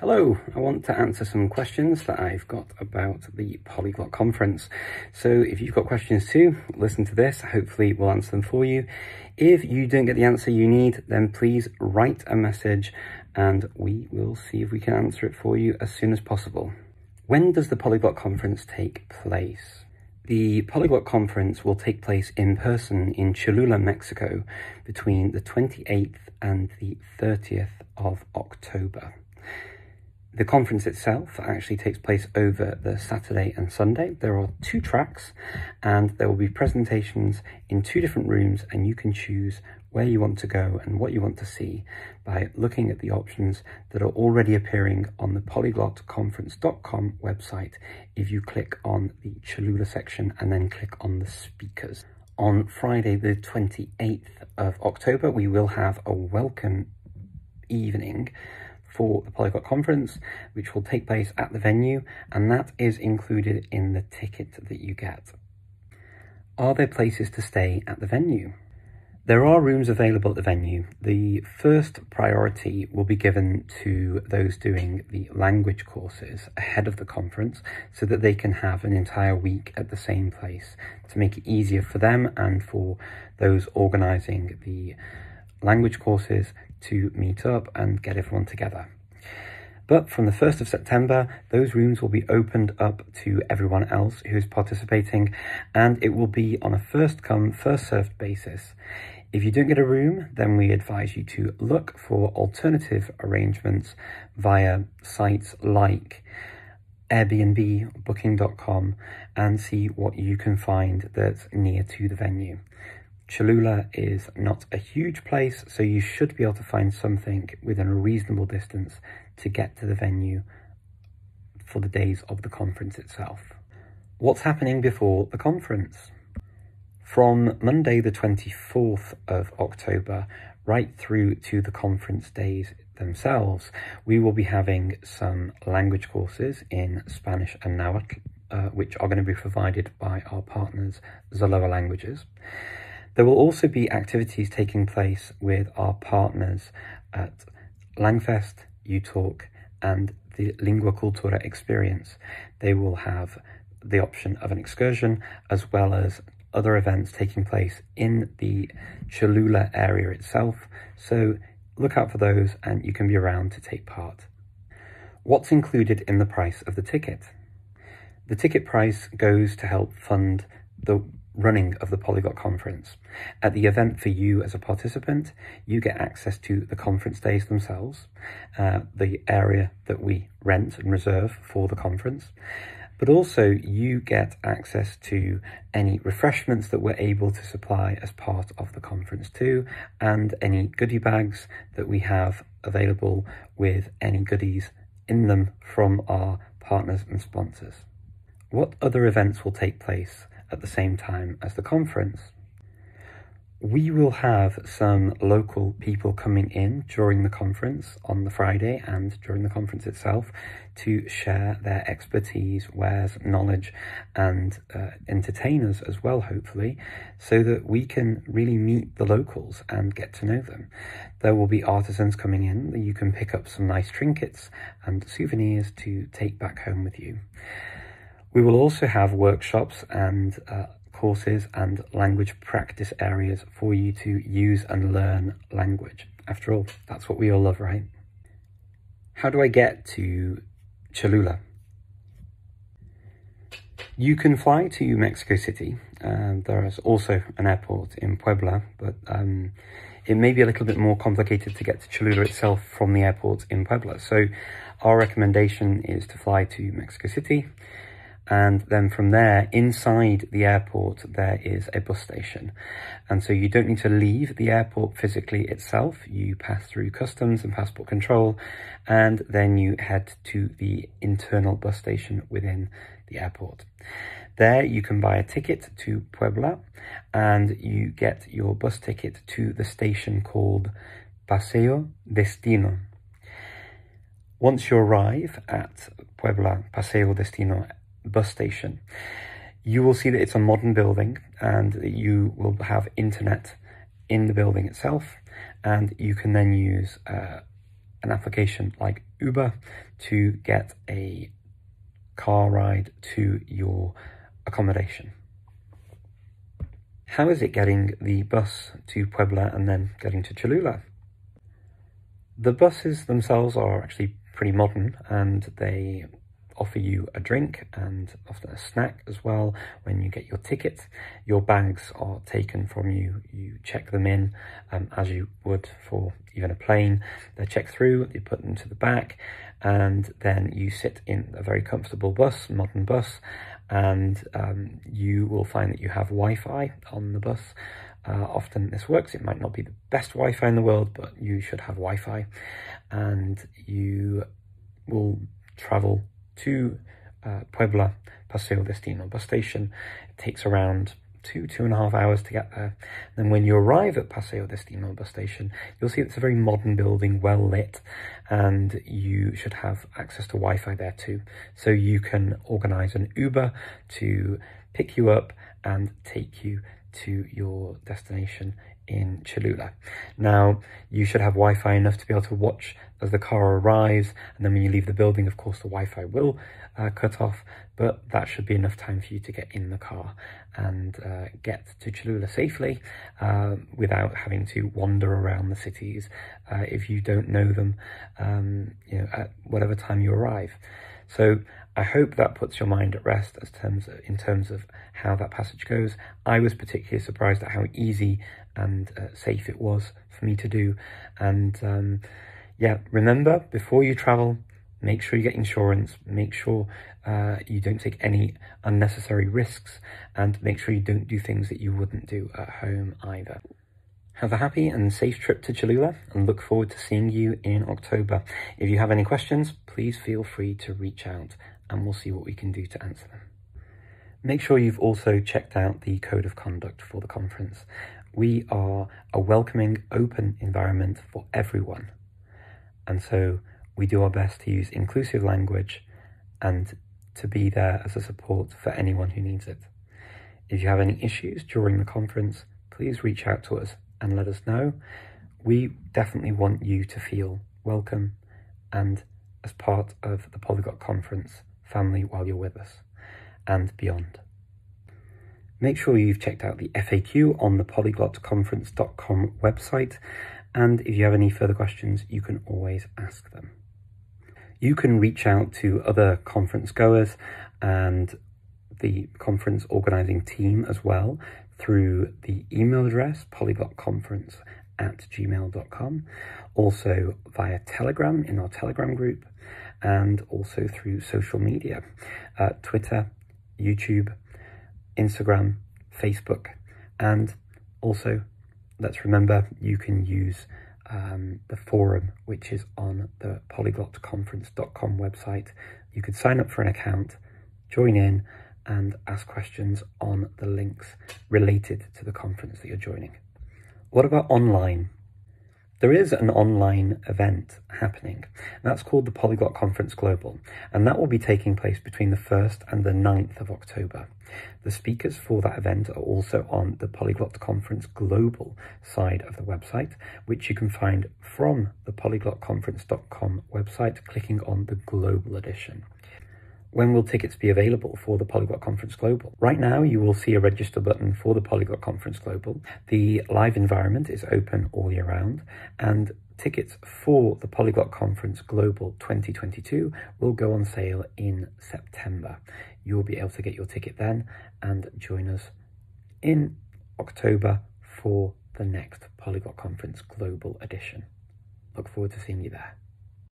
Hello, I want to answer some questions that I've got about the Polyglot Conference. So if you've got questions too, listen to this, hopefully we'll answer them for you. If you don't get the answer you need, then please write a message and we will see if we can answer it for you as soon as possible. When does the Polyglot Conference take place? The Polyglot Conference will take place in person in Cholula, Mexico between the 28th and the 30th of October. The conference itself actually takes place over the Saturday and Sunday. There are 2 tracks and there will be presentations in 2 different rooms, and you can choose where you want to go and what you want to see by looking at the options that are already appearing on the PolyglotConference.com website if you click on the Cholula section and then click on the speakers. On Friday the 28th of October, we will have a welcome evening for the Polyglot Conference, which will take place at the venue, and that is included in the ticket that you get. Are there places to stay at the venue? There are rooms available at the venue. The first priority will be given to those doing the language courses ahead of the conference so that they can have an entire week at the same place to make it easier for them and for those organising the language courses to meet up and get everyone together. But from the 1st of September, those rooms will be opened up to everyone else who's participating, and it will be on a first come, first served basis. If you don't get a room, then we advise you to look for alternative arrangements via sites like Airbnb, Booking.com, and see what you can find that's near to the venue. Cholula is not a huge place, so you should be able to find something within a reasonable distance to get to the venue for the days of the conference itself. What's happening before the conference? From Monday the 24th of October right through to the conference days themselves, we will be having some language courses in Spanish and Nahuatl, which are going to be provided by our partners, Zaloa Languages. There will also be activities taking place with our partners at Langfest, UTalk, and the Lingua Cultura Experience. They will have the option of an excursion as well as other events taking place in the Cholula area itself. So look out for those and you can be around to take part. What's included in the price of the ticket? The ticket price goes to help fund the running of the Polyglot Conference. At the event for you as a participant, you get access to the conference days themselves, the area that we rent and reserve for the conference, but also you get access to any refreshments that we're able to supply as part of the conference too, and any goodie bags that we have available with any goodies in them from our partners and sponsors. What other events will take place at the same time as the conference? We will have some local people coming in during the conference on the Friday and during the conference itself to share their expertise, wares, knowledge, and entertain us as well, hopefully, so that we can really meet the locals and get to know them. There will be artisans coming in that you can pick up some nice trinkets and souvenirs to take back home with you. We will also have workshops and courses and language practice areas for you to use and learn language. After all, that's what we all love, right? How do I get to Cholula? You can fly to Mexico City. There is also an airport in Puebla, but it may be a little bit more complicated to get to Cholula itself from the airport in Puebla. So our recommendation is to fly to Mexico City. And then from there, inside the airport, there is a bus station. And so you don't need to leave the airport physically itself. You pass through customs and passport control, and then you head to the internal bus station within the airport. There you can buy a ticket to Puebla, and you get your bus ticket to the station called Paseo Destino. Once you arrive at Puebla Paseo Destino bus station, you will see that it's a modern building and you will have internet in the building itself, and you can then use an application like Uber to get a car ride to your accommodation. How is it getting the bus to Puebla and then getting to Cholula? The buses themselves are actually pretty modern, and they offer you a drink and often a snack as well when you get your ticket. Your bags are taken from you. You check them in as you would for even a plane. They're checked through, you put them to the back, and then you sit in a very comfortable bus, modern bus, and you will find that you have Wi-Fi on the bus. Often this works. It might not be the best Wi-Fi in the world, but you should have Wi-Fi, and you will travel to Puebla Paseo Destino bus station. It takes around 2.5 hours to get there. Then when you arrive at Paseo Destino bus station, you'll see it's a very modern building, well lit, and you should have access to Wi-Fi there too. So you can organize an Uber to pick you up and take you to your destination in Cholula. Now, you should have Wi-Fi enough to be able to watch as the car arrives, and then when you leave the building, of course, the Wi-Fi will cut off, but that should be enough time for you to get in the car and get to Cholula safely without having to wander around the cities if you don't know them, at whatever time you arrive. So I hope that puts your mind at rest in terms of how that passage goes. I was particularly surprised at how easy and safe it was for me to do. And yeah, remember, before you travel, make sure you get insurance, make sure you don't take any unnecessary risks, and make sure you don't do things that you wouldn't do at home either. Have a happy and safe trip to Cholula, and look forward to seeing you in October. If you have any questions, please feel free to reach out and we'll see what we can do to answer them. Make sure you've also checked out the code of conduct for the conference. We are a welcoming, open environment for everyone. And so we do our best to use inclusive language and to be there as a support for anyone who needs it. If you have any issues during the conference, please reach out to us and let us know. We definitely want you to feel welcome and as part of the Polyglot Conference family while you're with us and beyond. Make sure you've checked out the FAQ on the PolyglotConference.com website, and if you have any further questions, you can always ask them. You can reach out to other conference goers and the conference organizing team as well through the email address polyglotconference@gmail.com, also via Telegram in our Telegram group, and also through social media, Twitter, YouTube, Instagram, Facebook, and also let's remember you can use the forum, which is on the PolyglotConference.com website. You could sign up for an account, join in, and ask questions on the links related to the conference that you're joining. What about online? There is an online event happening, and that's called the Polyglot Conference Global, and that will be taking place between the 1st and the 9th of October. The speakers for that event are also on the Polyglot Conference Global side of the website, which you can find from the PolyglotConference.com website, clicking on the Global Edition. When will tickets be available for the Polyglot Conference Global? Right now, you will see a register button for the Polyglot Conference Global. The live environment is open all year round, and tickets for the Polyglot Conference Global 2022 will go on sale in September. You'll be able to get your ticket then and join us in October for the next Polyglot Conference Global edition. Look forward to seeing you there.